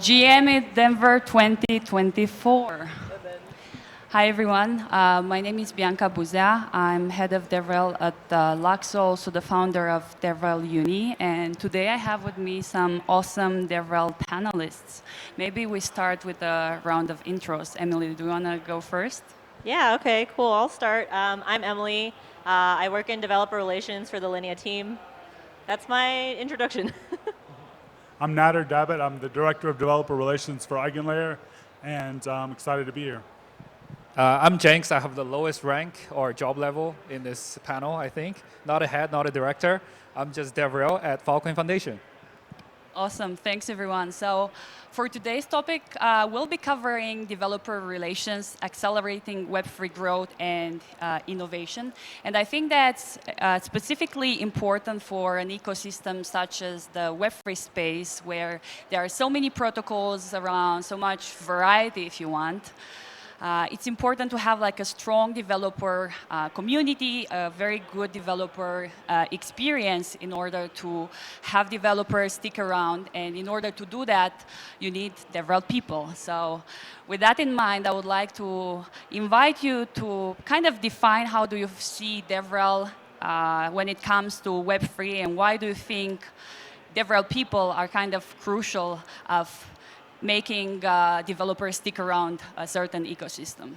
GM ETHDenver 2024. Hi everyone, my name is Bianca Buzea. I'm head of DevRel at Lukso, also the founder of DevRel Uni, and today I have with me some awesome DevRel panelists. Maybe we start with a round of intros. Emily, do you want to go first? Yeah, okay, cool. I'll start. I'm Emily. I work in developer relations for the Linea team. That's my introduction. I'm Nader Dabit. I'm the Director of Developer Relations for EigenLayer, and I'm excited to be here. I'm Jenks. I have the lowest rank or job level in this panel, I think. Not a head, not a director. I'm just DevRel at FilecoinFoundation. Awesome, thanks everyone. So for today's topic, we'll be covering developer relations, accelerating Web3 growth and innovation. And I think that's specifically important for an ecosystem such as the Web3 space, where there are so many protocols around, so much variety if you want. It's important to have like a strong developer community, a very good developer experience in order to have developers stick around. And in order to do that, you need DevRel people. So with that in mind, I would like to invite you to kind of define how do you see DevRel when it comes to Web3, and why do you think DevRel people are kind of crucial of making developers stick around a certain ecosystem?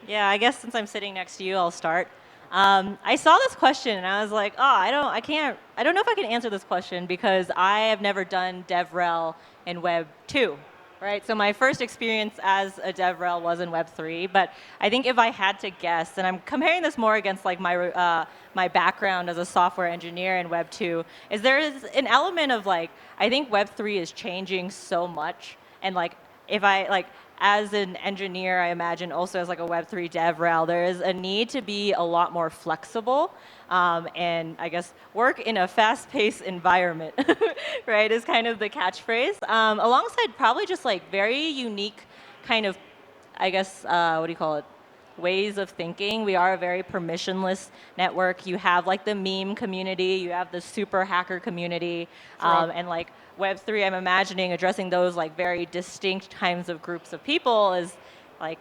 Yeah, I guess since I'm sitting next to you, I'll start. I saw this question and I was like, oh, I don't know if I can answer this question because I have never done DevRel in Web 2. Right, so my first experience as a DevRel was in Web 3, but I think if I had to guess, and I'm comparing this more against like my background as a software engineer in Web 2, is there is an element of like, I think Web 3 is changing so much, and like if I like as an engineer, I imagine also as like a Web 3 DevRel, there is a need to be a lot more flexible. And I guess work in a fast-paced environment, right, is kind of the catchphrase. Alongside probably just like very unique kind of, I guess, what do you call it, ways of thinking. We are a very permissionless network. You have like the meme community, you have the super hacker community, and like Web3, I'm imagining addressing those like very distinct kinds of groups of people is like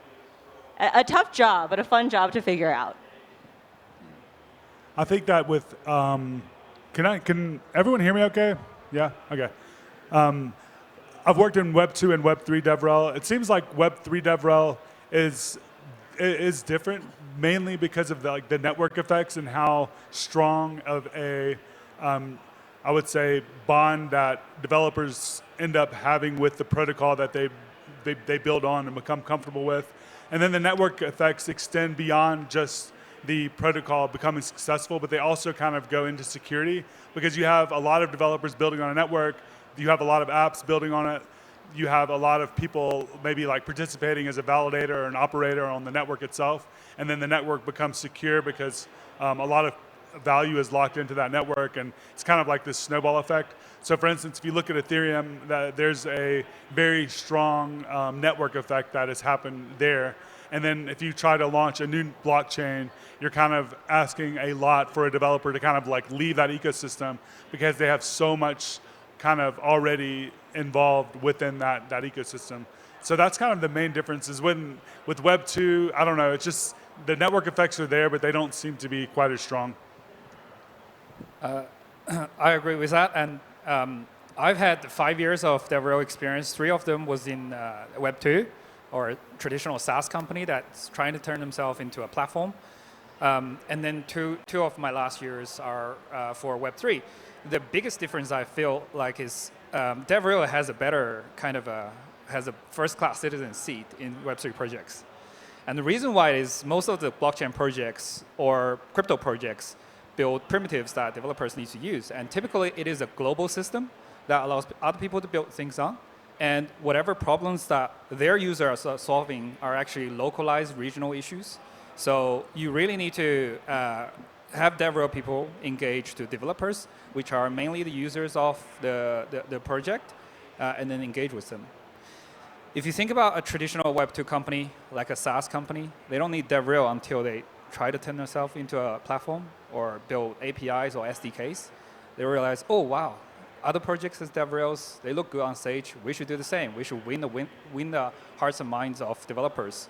a tough job, but a fun job to figure out. I think that with, can everyone hear me okay? Yeah, okay. I've worked in Web 2 and Web 3 DevRel. It seems like Web 3 DevRel is different, mainly because of the network effects and how strong of a, I would say, bond that developers end up having with the protocol that they build on and become comfortable with. And then the network effects extend beyond just the protocol becoming successful, but they also kind of go into security because you have a lot of developers building on a network, you have a lot of apps building on it, you have a lot of people maybe like participating as a validator or an operator on the network itself, and then the network becomes secure because a lot of value is locked into that network, and it's kind of like this snowball effect. So for instance, if you look at Ethereum, there's a very strong network effect that has happened there. And then if you try to launch a new blockchain, you're kind of asking a lot for a developer to kind of like leave that ecosystem because they have so much kind of already involved within that ecosystem. So that's kind of the main difference is with Web 2, I don't know, it's just the network effects are there, but they don't seem to be quite as strong. I agree with that. And I've had 5 years of DevRel experience. 3 of them was in Web 2. Or a traditional SaaS company that's trying to turn themselves into a platform. And then two of my last years are for Web3. The biggest difference I feel like is DevRel has a better kind of has a first-class citizen seat in Web3 projects. And the reason why is most of the blockchain projects or crypto projects build primitives that developers need to use. And typically it is a global system that allows other people to build things on. And whatever problems that their users are solving are actually localized regional issues. So you really need to have DevRel people engage to developers, which are mainly the users of the project, and then engage with them. If you think about a traditional Web 2 company, like a SaaS company, they don't need DevRel until they try to turn themselves into a platform or build APIs or SDKs. They realize, oh, wow, other projects as DevRels, they look good on stage. We should do the same. We should win the hearts and minds of developers.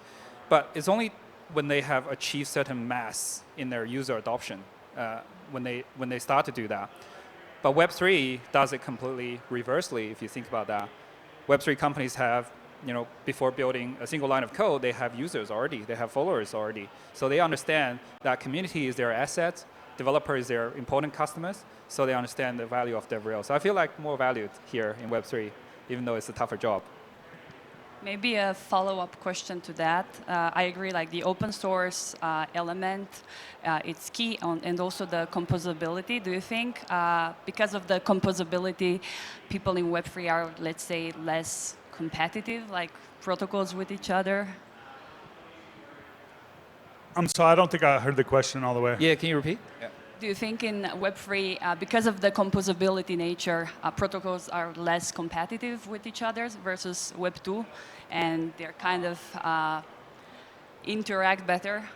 But it's only when they have achieved certain mass in their user adoption when they start to do that. But Web3 does it completely reversely. If you think about that, Web3 companies have, before building a single line of code, they have users already. They have followers already. So they understand that community is their asset. Developer is their important customers. So they understand the value of DevRel. So I feel like more valued here in Web3, even though it's a tougher job. Maybe a follow-up question to that. I agree, like the open source element, it's key, and also the composability. Do you think because of the composability, people in Web3 are, let's say, less competitive, like protocols with each other? I'm sorry, I don't think I heard the question all the way. Yeah, can you repeat? Yeah. Do you think in Web3, because of the composability nature, protocols are less competitive with each other versus Web2, and they're kind of interact better?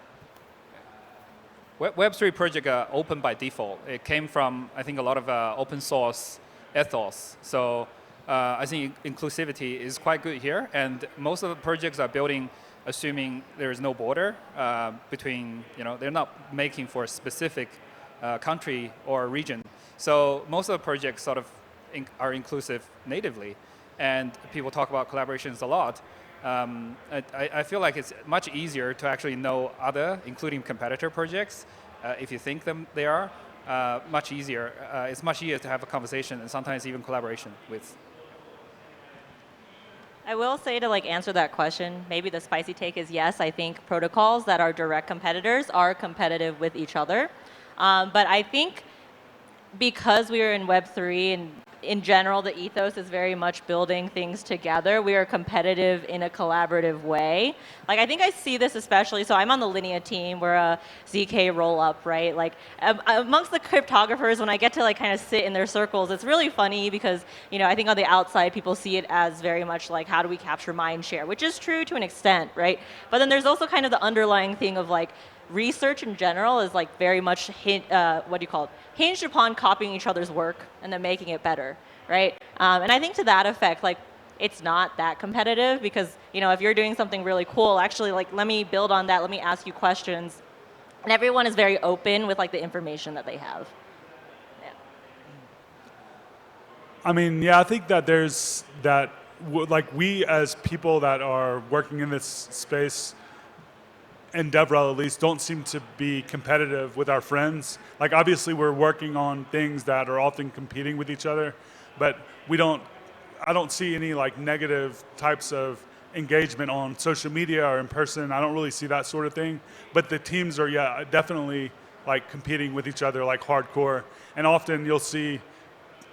Web3 project are open by default. It came from, I think, a lot of open source ethos. So I think inclusivity is quite good here, and most of the projects are building assuming there is no border between, they're not making for a specific country or region. So most of the projects sort of are inclusive natively, and people talk about collaborations a lot. I feel like it's much easier to actually know other, including competitor projects, if you think they are, much easier. It's much easier to have a conversation and sometimes even collaboration with. I will say to answer that question, maybe the spicy take is yes, I think protocols that are direct competitors are competitive with each other. But I think because we are in Web3 and in general, the ethos is very much building things together. We are competitive in a collaborative way. I think I see this especially, so I'm on the Linea team. We're a ZK roll-up, right? Amongst the cryptographers, when I get to kind of sit in their circles, it's really funny because, I think on the outside, people see it as very much how do we capture mind share, which is true to an extent, right? But then there's also kind of the underlying thing of research in general is very much hinged upon copying each other's work and then making it better, right? And I think to that effect, it's not that competitive because if you're doing something really cool, actually let me build on that, let me ask you questions, and everyone is very open with the information that they have. Yeah. I mean, yeah, I think that there's that, we as people that are working in this space, and DevRel at least, don't seem to be competitive with our friends. Obviously we're working on things that are often competing with each other, but I don't see any negative types of engagement on social media or in person. I don't really see that sort of thing. But the teams are, yeah, definitely competing with each other hardcore. And often you'll see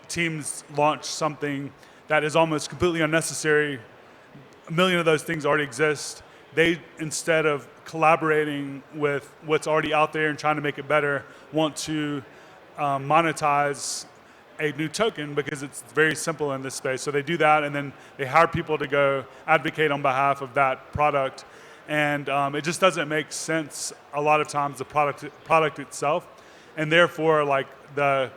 teams launch something that is almost completely unnecessary. A million of those things already exist. They, instead of collaborating with what's already out there and trying to make it better, want to monetize a new token because it's very simple in this space. So they do that, and then they hire people to go advocate on behalf of that product. And it just doesn't make sense a lot of times, the product itself. And therefore, the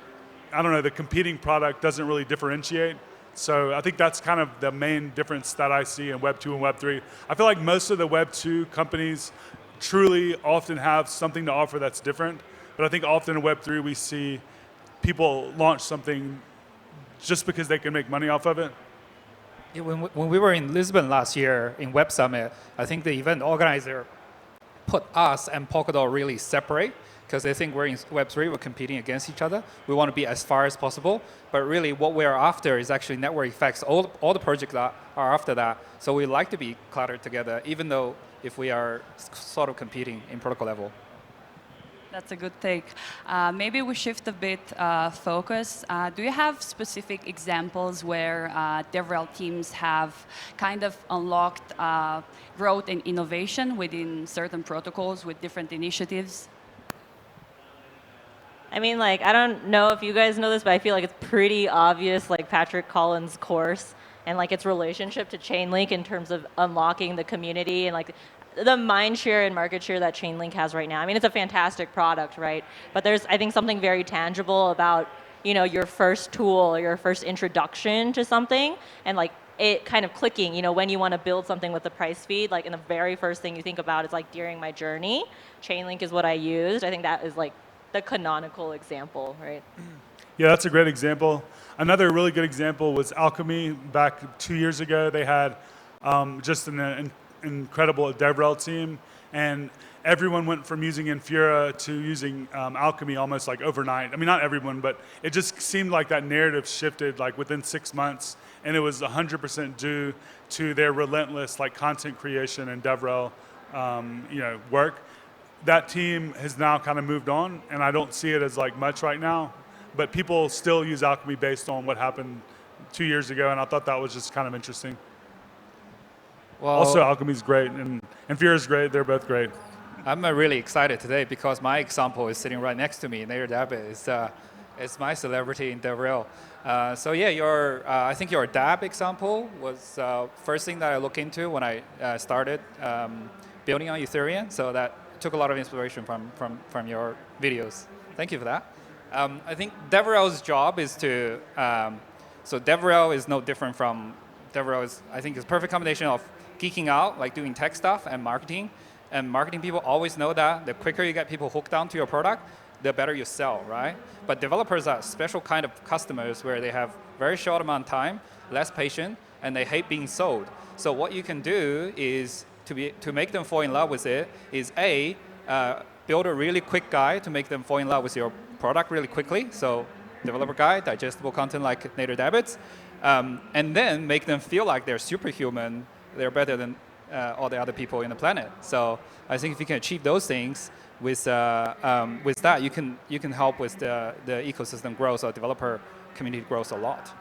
competing product doesn't really differentiate. So I think that's kind of the main difference that I see in Web 2 and Web 3. I feel like most of the Web 2 companies truly often have something to offer that's different. But I think often in Web 3 we see people launch something just because they can make money off of it. Yeah, when we were in Lisbon last year in Web Summit, I think the event organizer put us and Polkadot really separate, because they think we're in Web3, we're competing against each other. We want to be as far as possible. But really what we're after is actually network effects. All the projects are after that. So we like to be cluttered together, even though if we are sort of competing in protocol level. That's a good take. Maybe we shift a bit focus. Do you have specific examples where DevRel teams have kind of unlocked growth and innovation within certain protocols with different initiatives? I mean, I don't know if you guys know this, but I feel like it's pretty obvious, Patrick Collins' course and its relationship to Chainlink in terms of unlocking the community and the mind share and market share that Chainlink has right now. I mean, it's a fantastic product, right? But there's, I think, something very tangible about your first tool or your first introduction to something, and like it kind of clicking, when you want to build something with the price feed, like, and the very first thing you think about is like during my journey, Chainlink is what I used. I think that is like the canonical example, right? Yeah, that's a great example. Another really good example was Alchemy. Back 2 years ago, they had just an incredible DevRel team, and everyone went from using Infura to using Alchemy almost like overnight. I mean, not everyone, but it just seemed like that narrative shifted like within 6 months, and it was 100% due to their relentless like content creation and DevRel work. That team has now kind of moved on, and I don't see it as like much right now, but people still use Alchemy based on what happened 2 years ago, and I thought that was just kind of interesting. Well, also, Alchemy's great, and Infura's great. They're both great. I'm really excited today because my example is sitting right next to me. Nader Dabit is my celebrity in DevRel. So yeah, I think your Dab example was first thing that I looked into when I started building on Ethereum. So that took a lot of inspiration from your videos. Thank you for that. I think DevRel's job is to, so DevRel is no different from, DevRel is, I think, is a perfect combination of geeking out, like doing tech stuff, and marketing. And marketing people always know that the quicker you get people hooked onto your product, the better you sell, right? But developers are a special kind of customers where they have very short amount of time, less patient, and they hate being sold. So what you can do is to make them fall in love with it is build a really quick guide to make them fall in love with your product really quickly. So developer guide, digestible content like Nader Dabit's, and then make them feel like they're superhuman, they're better than all the other people in the planet. So I think if you can achieve those things with that, you can help with the ecosystem growth or developer community growth a lot.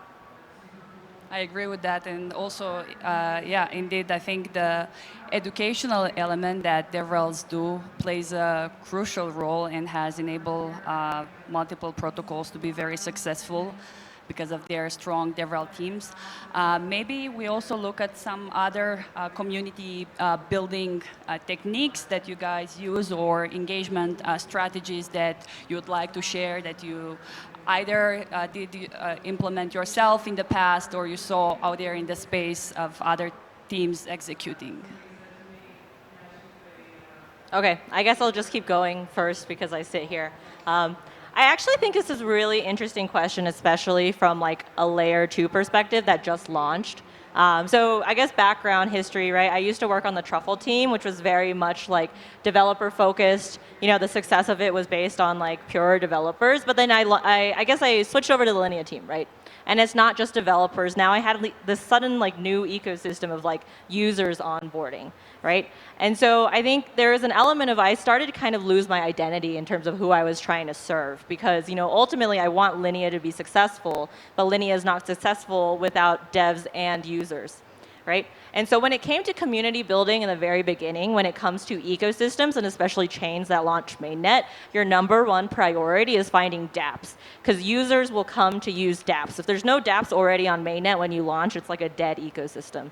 I agree with that, and also, yeah, indeed, I think the educational element that DevRels do plays a crucial role and has enabled multiple protocols to be very successful because of their strong DevRel teams. Maybe we also look at some other community building techniques that you guys use or engagement strategies that you would like to share that you either did implement yourself in the past or you saw out there in the space of other teams executing. Okay, I guess I'll just keep going first because I sit here. I actually think this is a really interesting question, especially from like a layer 2 perspective that just launched. So I guess background history, right? I used to work on the Truffle team, which was very much like developer focused. The success of it was based on like pure developers. But then I guess I switched over to the Linea team, right? And it's not just developers. Now I had this sudden like new ecosystem of like users onboarding, right? And so I think there is an element of I started to kind of lose my identity in terms of who I was trying to serve because ultimately I want Linea to be successful, but Linea is not successful without devs and users, right? And so when it came to community building in the very beginning, when it comes to ecosystems and especially chains that launch mainnet, your number one priority is finding dApps because users will come to use dApps. If there's no dApps already on mainnet when you launch, it's like a dead ecosystem.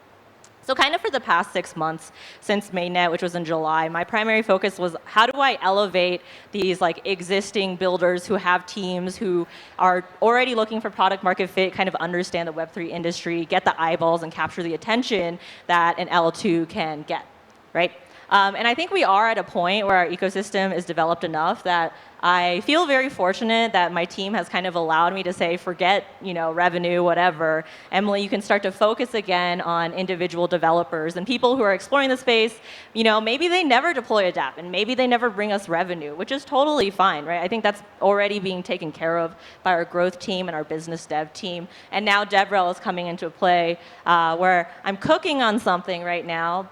So kind of for the past 6 months since mainnet, which was in July, my primary focus was how do I elevate these like existing builders who have teams who are already looking for product market fit, kind of understand the Web3 industry, get the eyeballs and capture the attention that an L2 can get, right? And I think we are at a point where our ecosystem is developed enough that I feel very fortunate that my team has kind of allowed me to say, forget, revenue, whatever. Emily, you can start to focus again on individual developers and people who are exploring the space. Maybe they never deploy a dApp and maybe they never bring us revenue, which is totally fine, right? I think that's already being taken care of by our growth team and our business dev team. And now DevRel is coming into play where I'm cooking on something right now.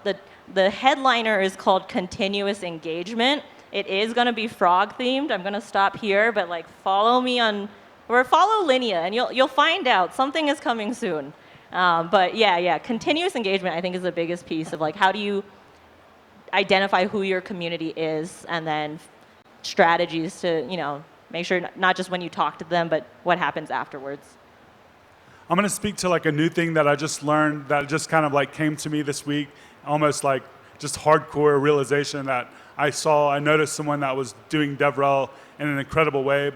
The headliner is called continuous engagement. It is going to be frog themed. I'm going to stop here, but like follow me on, or follow Linea, and you'll find out something is coming soon. But yeah, continuous engagement I think is the biggest piece of like how do you identify who your community is, and then strategies to make sure not just when you talk to them, but what happens afterwards. I'm going to speak to like a new thing that I just learned that just kind of like came to me this week, almost like just hardcore realization that I noticed someone that was doing DevRel in an incredible way.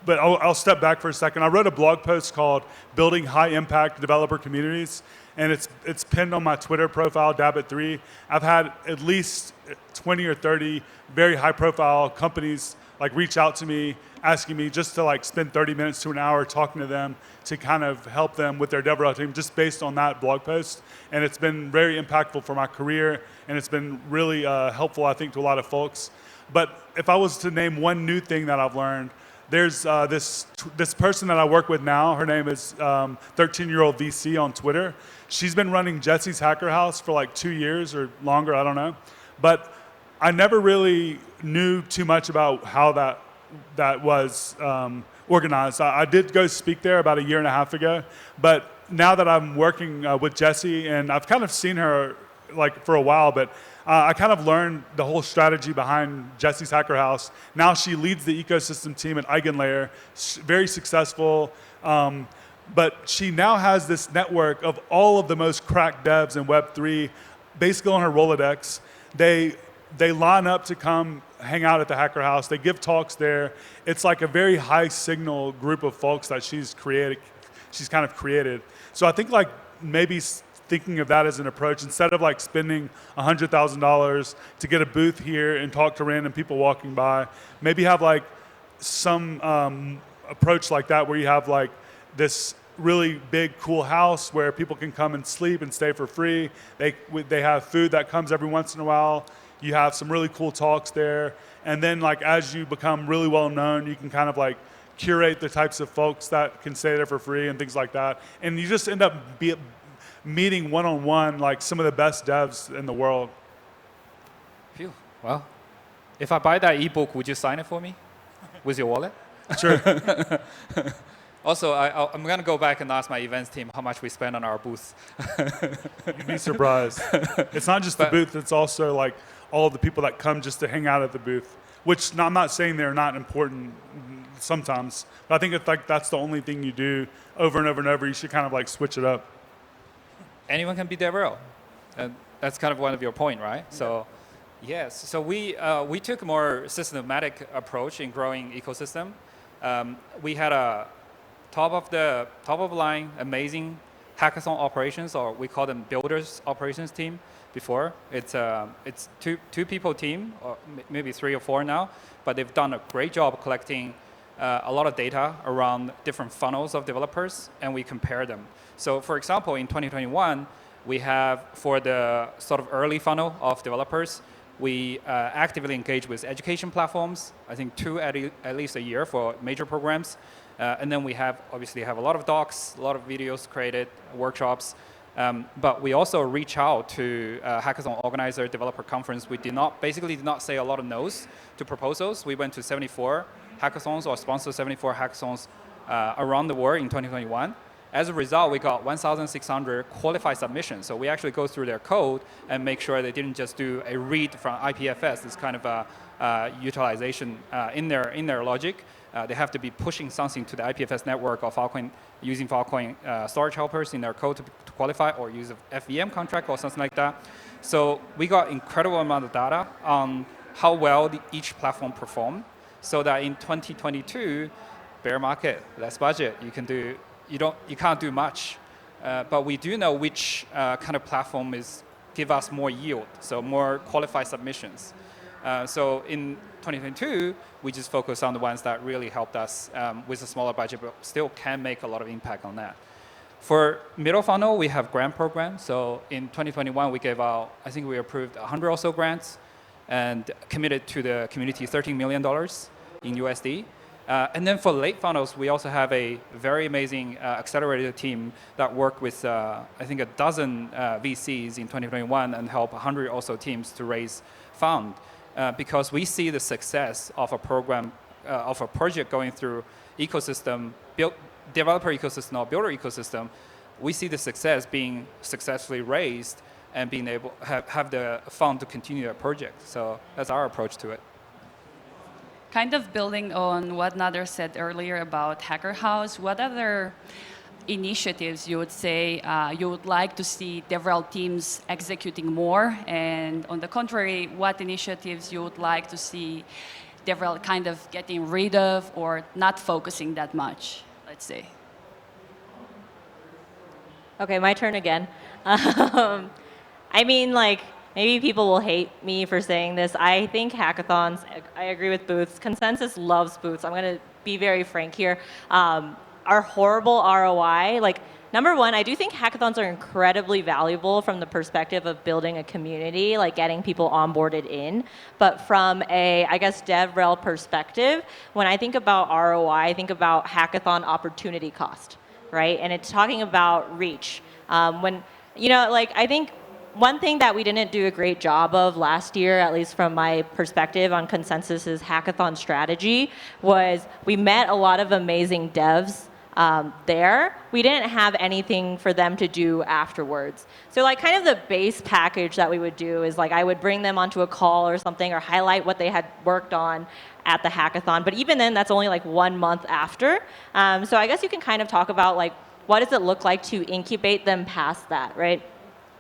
but I'll step back for a second. I wrote a blog post called "Building High-Impact Developer Communities," and it's pinned on my Twitter profile, Dabit3. I've had at least 20 or 30 very high-profile companies like reach out to me, asking me just to like spend 30 minutes to an hour talking to them to kind of help them with their DevRel team, just based on that blog post. And it's been very impactful for my career, and it's been really helpful, I think, to a lot of folks. But if I was to name one new thing that I've learned, there's this person that I work with now. Her name is 13-year-old VC on Twitter. She's been running Jesse's Hacker House for like 2 years or longer, I don't know. But I never really knew too much about how that was organized. I did go speak there about a year and a half ago, but now that I'm working with Jesse, and I've kind of seen her like for a while, but I kind of learned the whole strategy behind Jesse's Hacker House. Now she leads the ecosystem team at EigenLayer, very successful, but she now has this network of all of the most cracked devs in Web3, basically on her Rolodex. They line up to come hang out at the Hacker House. They give talks there. It's like a very high signal group of folks that she's kind of created. So I think like maybe thinking of that as an approach, instead of like spending $100,000 to get a booth here and talk to random people walking by, maybe have like some approach like that where you have like this really big, cool house where people can come and sleep and stay for free. They have food that comes every once in a while. You have some really cool talks there. And then like as you become really well known, you can kind of like curate the types of folks that can stay there for free and things like that. And you just end up meeting one-on-one like some of the best devs in the world. Phew. Well, if I buy that ebook, would you sign it for me with your wallet? Sure. Also, I'm going to go back and ask my events team how much we spend on our booth. You'd be surprised. It's not just the booth, it's also like all of the people that come just to hang out at the booth, which I'm not saying they're not important sometimes, but I think if like that's the only thing you do over and over and over, you should kind of like switch it up. Anyone can be DevRel. And that's kind of one of your point, right? Yeah. So yes, so we took a more systematic approach in growing ecosystem. We had a top of the line, amazing hackathon operations, or we call them builders operations team before. It's two people team, or maybe 3 or 4 now, but they've done a great job collecting a lot of data around different funnels of developers, and we compare them. So for example, in 2021, we have, for the sort of early funnel of developers, we actively engage with education platforms, I think 2 at least a year for major programs. And then we obviously have a lot of docs, a lot of videos created, workshops. But we also reach out to hackathon organizer, developer conference. We basically did not say a lot of no's to proposals. We went to 74 hackathons or sponsored 74 hackathons around the world in 2021. As a result, we got 1,600 qualified submissions. So we actually go through their code and make sure they didn't just do a read from IPFS, this kind of utilization in their logic. They have to be pushing something to the IPFS network of Filecoin, using Filecoin storage helpers in their code to qualify, or use a FVM contract or something like that. So we got incredible amount of data on how well each platform performed, so that in 2022, bear market, less budget, you can't do much. But we do know which kind of platform give us more yield, so more qualified submissions. So in 2022, we just focus on the ones that really helped us with a smaller budget, but still can make a lot of impact on that. For middle funnel, we have grant programs. So in 2021, we gave out, I think we approved 100 or so grants and committed to the community $13 million in USD. And then for late funnels, we also have a very amazing accelerator team that worked with, I think, 12 VCs in 2021 and help 100 also teams to raise fund. Because we see the success of a program, of a project going through ecosystem, developer ecosystem or builder ecosystem, we see the success being successfully raised and being able to have the fund to continue that project. So that's our approach to it. Kind of building on what Nader said earlier about Hacker House, what other initiatives you would say you would like to see DevRel teams executing more? And on the contrary, what initiatives you would like to see DevRel kind of getting rid of or not focusing that much, let's say? Okay, my turn again. I mean, like, maybe people will hate me for saying this. I think hackathons, I agree with booths. Consensus loves booths. I'm going to be very frank here. Are horrible ROI. Like, number one, I do think hackathons are incredibly valuable from the perspective of building a community, like getting people onboarded in. But from a, I guess, DevRel perspective, when I think about ROI, I think about hackathon opportunity cost, right? And it's talking about reach. When, you know, like, I think one thing that we didn't do a great job of last year, at least from my perspective on Consensus's hackathon strategy, was we met a lot of amazing devs there. We didn't have anything for them to do afterwards. So like kind of the base package that we would do is like I would bring them onto a call or something or highlight what they had worked on at the hackathon. But even then, that's only like 1 month after. So I guess you can kind of talk about like what does it look like to incubate them past that, right?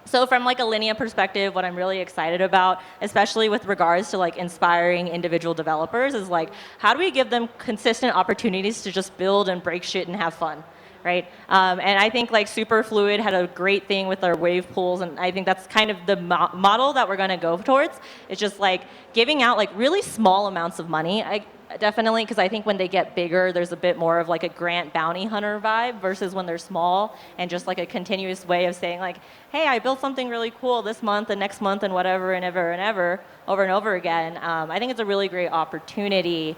So from like a Linea perspective, what I'm really excited about, especially with regards to like inspiring individual developers, is like how do we give them consistent opportunities to just build and break shit and have fun, right? And I think like Superfluid had a great thing with their wave pools, and I think that's kind of the model that we're going to go towards. It's just like giving out like really small amounts of money. Definitely, because I think when they get bigger, there's a bit more of like a grant bounty hunter vibe versus when they're small and just like a continuous way of saying like, hey, I built something really cool this month and next month and whatever and ever and ever, over and over again. I think it's a really great opportunity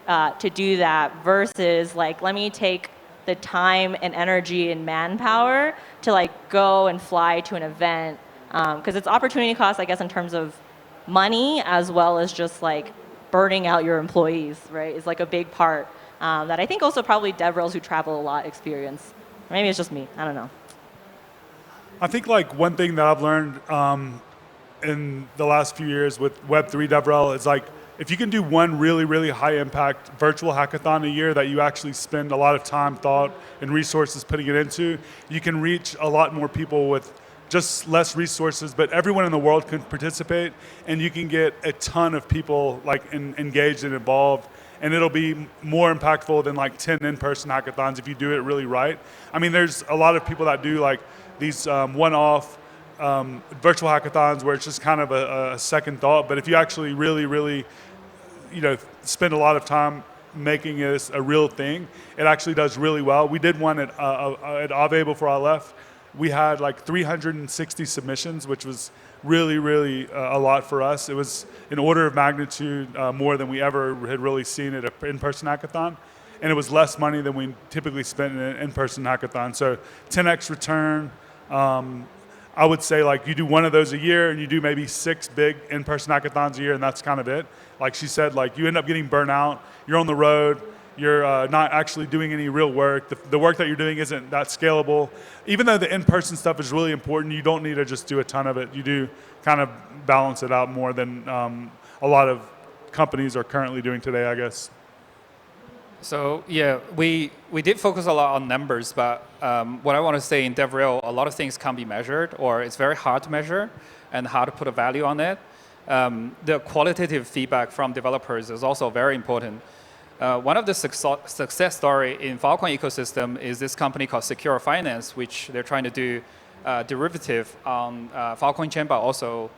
to do that versus like, let me take the time and energy and manpower to like go and fly to an event. Because it's opportunity cost, I guess, in terms of money as well as just like burning out your employees, right, is like a big part that I think also probably DevRels who travel a lot experience. Or maybe it's just me, I don't know. I think like one thing that I've learned in the last few years with Web3 DevRel is like if you can do one really, really high impact virtual hackathon a year that you actually spend a lot of time, thought, and resources putting it into, you can reach a lot more people with just less resources, but everyone in the world can participate, and you can get a ton of people like engaged and involved, and it'll be more impactful than like 10 in-person hackathons if you do it really right. I mean, there's a lot of people that do like these one-off virtual hackathons where it's just kind of a second thought, but if you actually really, really, you know, spend a lot of time making it a real thing, it actually does really well. We did one at Aave before I left. We had like 360 submissions, which was really, really a lot for us. It was an order of magnitude more than we ever had really seen at an in-person hackathon. And it was less money than we typically spent in an in-person hackathon. So 10x return. I would say like you do one of those a year and you do maybe 6 big in-person hackathons a year, and that's kind of it. Like she said, like you end up getting burnt out. You're on the road. You're not actually doing any real work. The work that you're doing isn't that scalable. Even though the in-person stuff is really important, you don't need to just do a ton of it. You do kind of balance it out more than a lot of companies are currently doing today, I guess. So yeah, we did focus a lot on numbers, but what I want to say in DevRel, a lot of things can't be measured, or it's very hard to measure and how to put a value on it. The qualitative feedback from developers is also very important. One of the success story in Filecoin ecosystem is this company called Secure Finance, which they're trying to do derivative on Filecoin chain, but also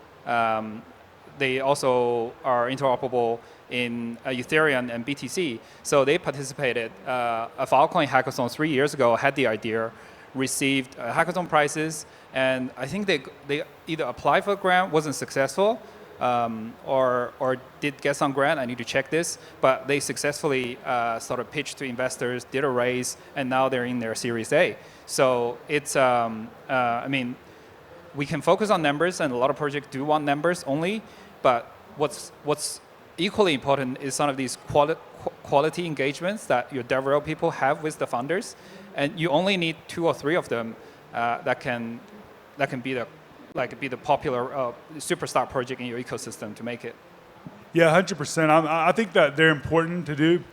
they also are interoperable in Ethereum and BTC. So they participated. A Filecoin hackathon 3 years ago had the idea, received hackathon prizes, and I think they either applied for a grant, wasn't successful, or did get some grant. I need to check this, but they successfully sort of pitched to investors, did a raise, and now they're in their Series A. So it's, I mean, we can focus on numbers, and a lot of projects do want numbers only, but what's equally important is some of these quality engagements that your DevRel people have with the founders, and you only need 2 or 3 of them that can be the popular superstar project in your ecosystem to make it. Yeah, 100%. I think that they're important to do,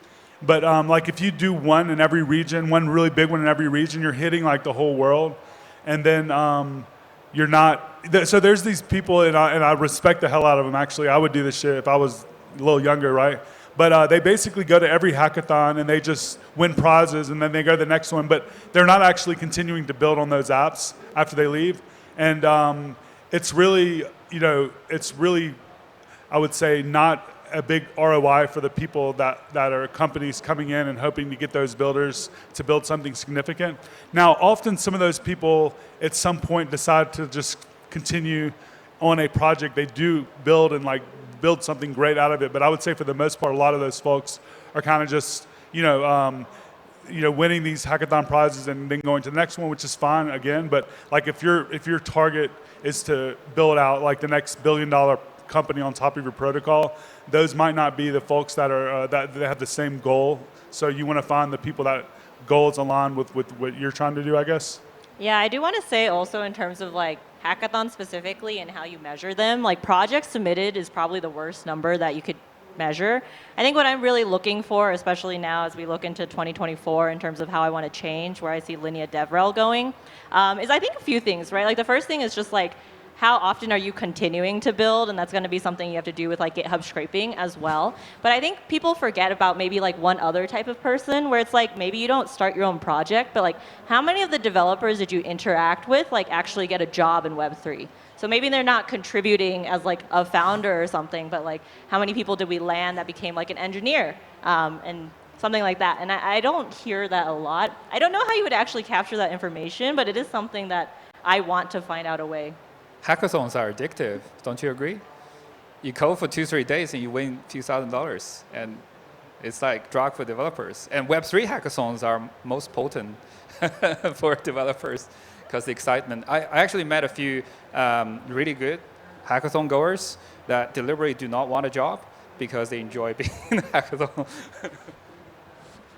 but like if you do one in every region, one really big one in every region, you're hitting like the whole world, and then you're not. So there's these people, and I respect the hell out of them. Actually, I would do this shit if I was a little younger, right? But they basically go to every hackathon and they just win prizes and then they go to the next one. But they're not actually continuing to build on those apps after they leave. And it's really, I would say, not a big ROI for the people that are companies coming in and hoping to get those builders to build something significant. Now, often some of those people at some point decide to just continue on a project. They do build and build something great out of it. But I would say for the most part, a lot of those folks are kind of just, winning these hackathon prizes and then going to the next one, which is fine again. But if your target is to build out the next billion-dollar company on top of your protocol, those might not be the folks that are that have the same goal. So you want to find the people that goals align with what you're trying to do, I guess. Yeah, I do want to say also in terms of hackathons specifically and how you measure them, projects submitted is probably the worst number that you could measure. I think what I'm really looking for, especially now as we look into 2024 in terms of how I want to change, where I see LineaDevrel going, is I think a few things, right? The first thing is just how often are you continuing to build? And that's going to be something you have to do with GitHub scraping as well. But I think people forget about maybe one other type of person where it's maybe you don't start your own project, but how many of the developers did you interact with actually get a job in Web3? So maybe they're not contributing as a founder or something, but how many people did we land that became an engineer and something like that? And I don't hear that a lot. I don't know how you would actually capture that information, but it is something that I want to find out a way. Hackathons are addictive, don't you agree? You code for 2-3 days and you win a few $1,000s, and it's like drug for developers. And Web3 hackathons are most potent for developers because the excitement. I actually met a few really good hackathon goers that deliberately do not want a job because they enjoy being in a hackathon.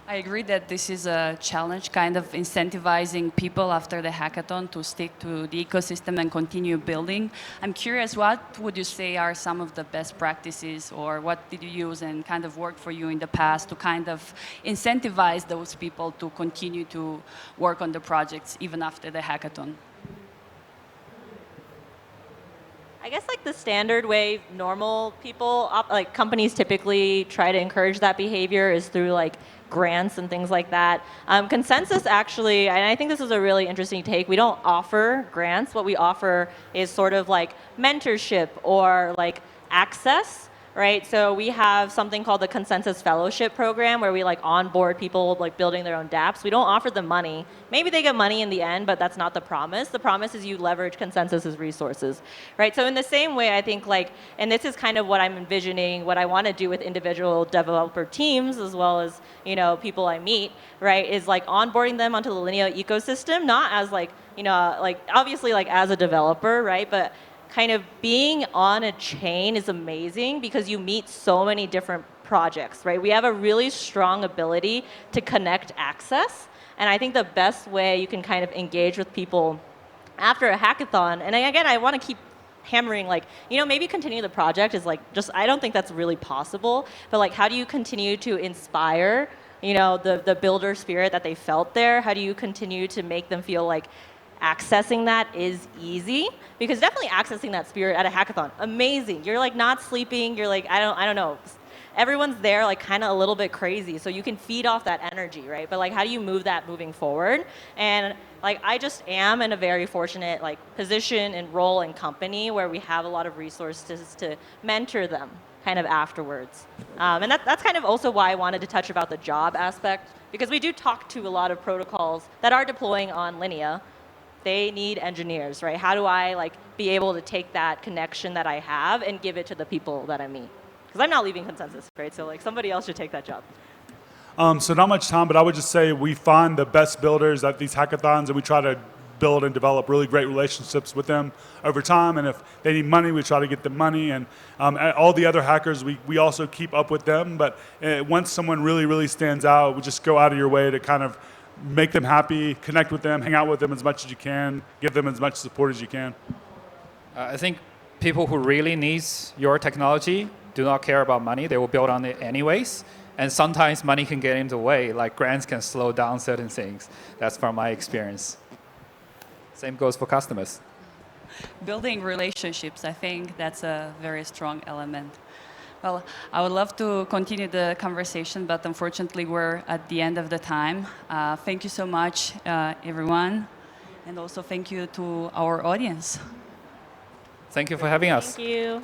I agree that this is a challenge, kind of incentivizing people after the hackathon to stick to the ecosystem and continue building. I'm curious, what would you say are some of the best practices, or what did you use and kind of worked for you in the past to kind of incentivize those people to continue to work on the projects even after the hackathon? I guess the standard way normal people, companies typically try to encourage that behavior is through grants and things like that. Consensus actually, and I think this is a really interesting take, we don't offer grants. What we offer is sort of mentorship or access, right? So we have something called the Consensus Fellowship Program where we onboard people building their own dApps. We don't offer them money. Maybe they get money in the end, but that's not the promise. The promise is you leverage Consensus's resources, right? So in the same way, I think and this is kind of what I'm envisioning, what I want to do with individual developer teams as well as people I meet, right? Is onboarding them onto the Linea ecosystem, not as obviously as a developer, right? But kind of being on a chain is amazing because you meet so many different projects, right? We have a really strong ability to connect access. And I think the best way you can kind of engage with people after a hackathon, and again, I want to keep hammering maybe continue the project is just, I don't think that's really possible, but how do you continue to inspire, the builder spirit that they felt there? How do you continue to make them feel accessing that is easy? Because definitely accessing that spirit at a hackathon, amazing. You're not sleeping. You're I don't know. Everyone's there kind of a little bit crazy, so you can feed off that energy, right? But how do you move that moving forward? And I just am in a very fortunate position and role and company where we have a lot of resources to mentor them kind of afterwards. And that's kind of also why I wanted to touch about the job aspect, because we do talk to a lot of protocols that are deploying on Linea. They need engineers, right? How do I be able to take that connection that I have and give it to the people that I meet? Because I'm not leaving Consensus, right? So somebody else should take that job. So not much time, but I would just say we find the best builders at these hackathons and we try to build and develop really great relationships with them over time. And if they need money, we try to get them money. And all the other hackers, we also keep up with them. But once someone really, really stands out, we just go out of your way to kind of make them happy, connect with them, hang out with them as much as you can, give them as much support as you can. I think people who really needs your technology do not care about money. They will build on it anyways. And sometimes money can get in the way, grants can slow down certain things. That's from my experience. Same goes for customers. Building relationships, I think that's a very strong element. Well, I would love to continue the conversation, but unfortunately, we're at the end of the time. Thank you so much, everyone. And also thank you to our audience. Thank you for having us. Thank you.